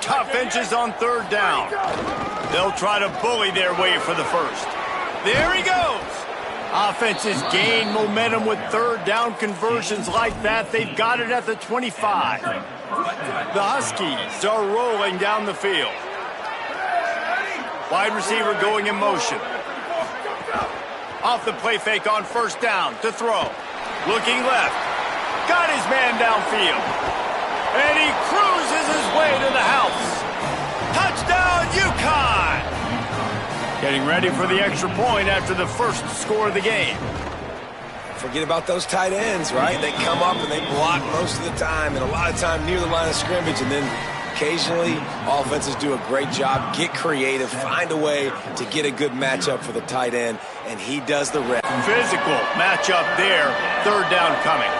tough inches on third down. They'll try to bully their way for the first. There he goes. Offenses gain momentum with third down conversions like that. They've got it at the 25. The Huskies are rolling down the field. Wide receiver going in motion. Off the play fake on first down to throw. Looking left. Got his man downfield. And he cruises his way to the house. Touchdown, UConn! Getting ready for the extra point after the first score of the game. Forget about those tight ends, right? They come up and they block most of the time, and a lot of time near the line of scrimmage, and then occasionally offenses do a great job, get creative, find a way to get a good matchup for the tight end, and he does the rest. Physical matchup there, third down coming.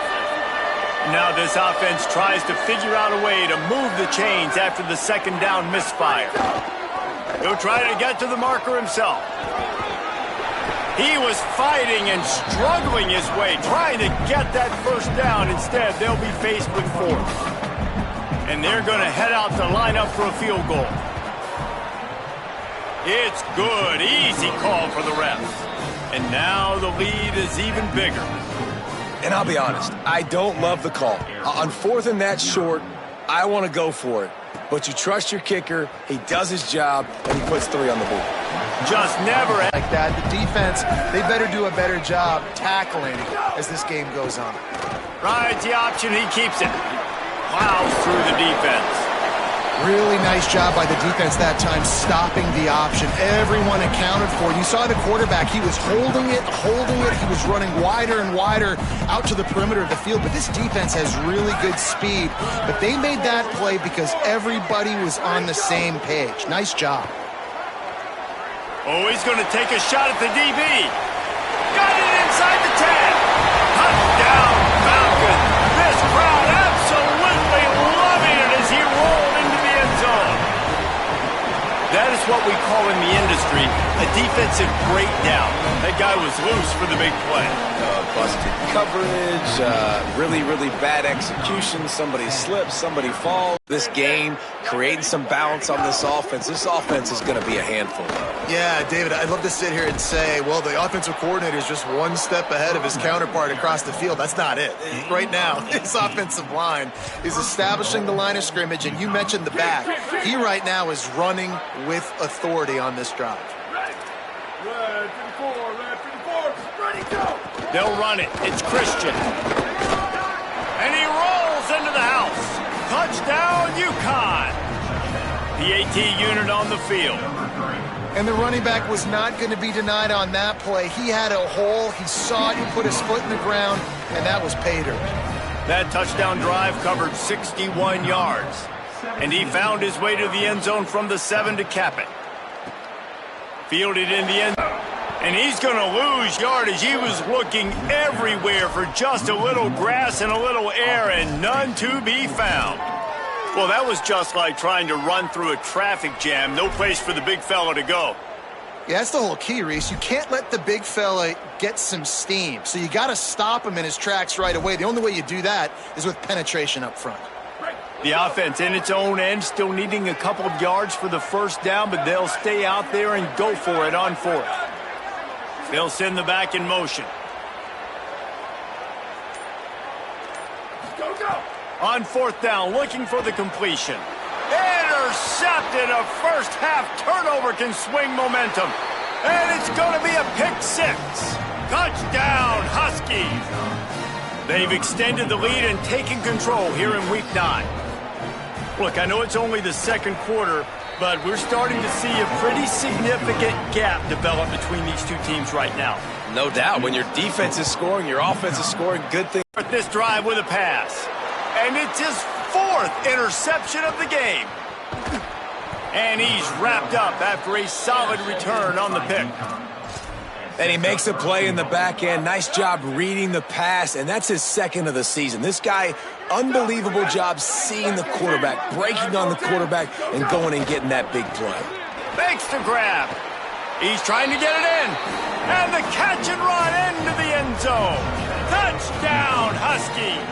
Now this offense tries to figure out a way to move the chains after the second down misfire. He'll try to get to the marker himself. He was fighting and struggling his way, trying to get that first down. Instead, they'll be faced with fourth. And they're going to head out to line up for a field goal. It's good. Easy call for the refs. And now the lead is even bigger. And I'll be honest, I don't love the call. On fourth and that short, I want to go for it. But you trust your kicker, he does his job, and he puts 3 on the board. Just never like that. The defense, they better do a better job tackling as this game goes on. Rides the option, he keeps it. Plows through the defense. Really nice job by the defense that time, stopping the option. Everyone accounted for it. You saw the quarterback. He was holding it. He was running wider and wider out to the perimeter of the field. But this defense has really good speed. But they made that play because everybody was on the same page. Nice job. Oh, he's going to take a shot at the DB. Got it inside the 10. Touchdown, Falcons. This crowd absolutely loving it as he rolled into the end zone. That is what we call in the industry a defensive breakdown. That guy was loose for the big play. Busted coverage, really, really bad execution. Somebody slips, somebody falls. This game, creating some balance on this offense. This offense is going to be a handful. Yeah, David, I'd love to sit here and say, well, the offensive coordinator is just one step ahead of his counterpart across the field. That's not it. Right now, his offensive line is establishing the line of scrimmage, and you mentioned the back. He right now is running with authority on this drive. They'll run it. It's Christian. And he rolls into the house. Touchdown, UConn. The AT unit on the field. And the running back was not going to be denied on that play. He had a hole. He saw it. He put his foot in the ground, and that was pay dirt. That touchdown drive covered 61 yards. And he found his way to the end zone from the 7 to cap it. Fielded in the end zone. And he's going to lose yardage. He was looking everywhere for just a little grass and a little air, and none to be found. Well, that was just like trying to run through a traffic jam. No place for the big fella to go. Yeah, that's the whole key, Reese. You can't let the big fella get some steam. So you got to stop him in his tracks right away. The only way you do that is with penetration up front. The offense in its own end, still needing a couple of yards for the first down, but they'll stay out there and go for it on fourth. They'll send the back in motion. Go, go. On fourth down, looking for the completion. Intercepted. A first half turnover can swing momentum. And it's going to be a pick six. Touchdown, Huskies. They've extended the lead and taken control here in week 9. Look, I know it's only the second quarter, but we're starting to see a pretty significant gap develop between these two teams right now. No doubt. When your defense is scoring, your offense is scoring, good thing. This drive with a pass. And it's his 4th interception of the game. And he's wrapped up after a solid return on the pick. And he makes a play in the back end. Nice job reading the pass, and that's his 2nd of the season. This guy, unbelievable job seeing the quarterback, breaking on the quarterback, and going and getting that big play. Thanks to grab. He's trying to get it in. And the catch and run into the end zone. Touchdown, Huskies.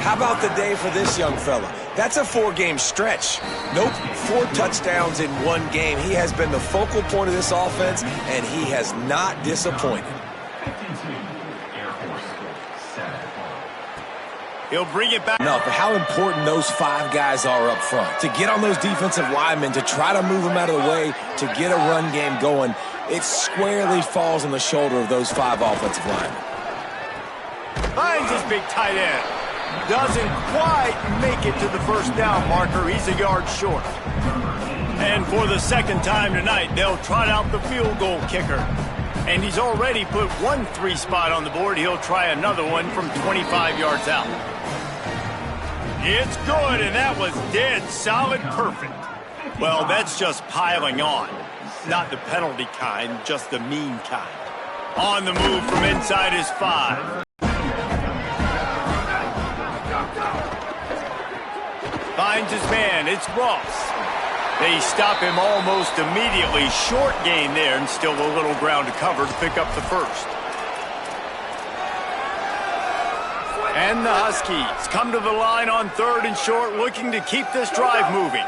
How about the day for this young fella? That's a 4-game stretch. Nope, 4 touchdowns in 1 game. He has been the focal point of this offense, and he has not disappointed. He'll bring it back. No, but how important those 5 guys are up front. To get on those defensive linemen, to try to move them out of the way, to get a run game going, it squarely falls on the shoulder of those 5 offensive linemen. Finds his big tight end. Doesn't quite make it to the first down marker. He's a yard short. And for the second time tonight, they'll trot out the field goal kicker. And he's already put 1 3 spot on the board. He'll try another one from 25 yards out. It's good, and that was dead solid perfect. Well, that's just piling on. Not the penalty kind, just the mean kind. On the move from inside his 5. Finds his man, it's Ross. They stop him almost immediately. Short gain there, and still a little ground to cover to pick up the first. And the Huskies come to the line on 3rd and short, looking to keep this drive moving.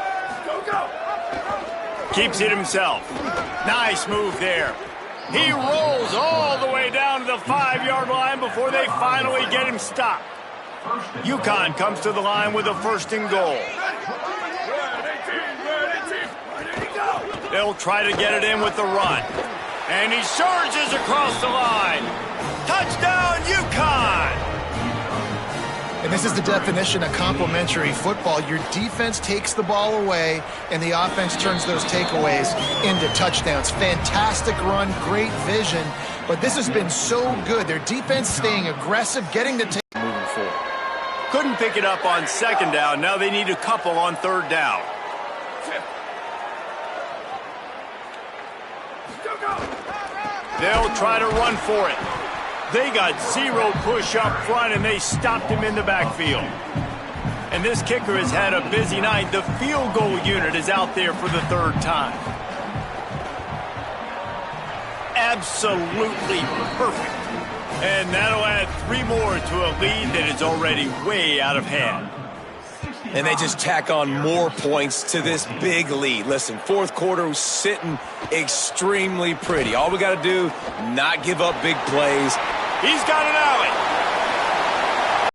Keeps it himself. Nice move there. He rolls all the way down to the 5-yard line before they finally get him stopped. UConn comes to the line with a 1st and goal. They'll try to get it in with the run. And he surges across the line. Touchdown, UConn! And this is the definition of complementary football. Your defense takes the ball away, and the offense turns those takeaways into touchdowns. Fantastic run, great vision, but this has been so good. Their defense staying aggressive, getting the moving forward. Couldn't pick it up on 2nd down. Now they need a couple on 3rd down. They'll try to run for it. They got 0 push up front, and they stopped him in the backfield. And this kicker has had a busy night. The field goal unit is out there for the 3rd time. Absolutely perfect. And that'll add 3 more to a lead that is already way out of hand. And they just tack on more points to this big lead. Listen, 4th quarter was sitting extremely pretty. All we got to do, not give up big plays. He's got an alley.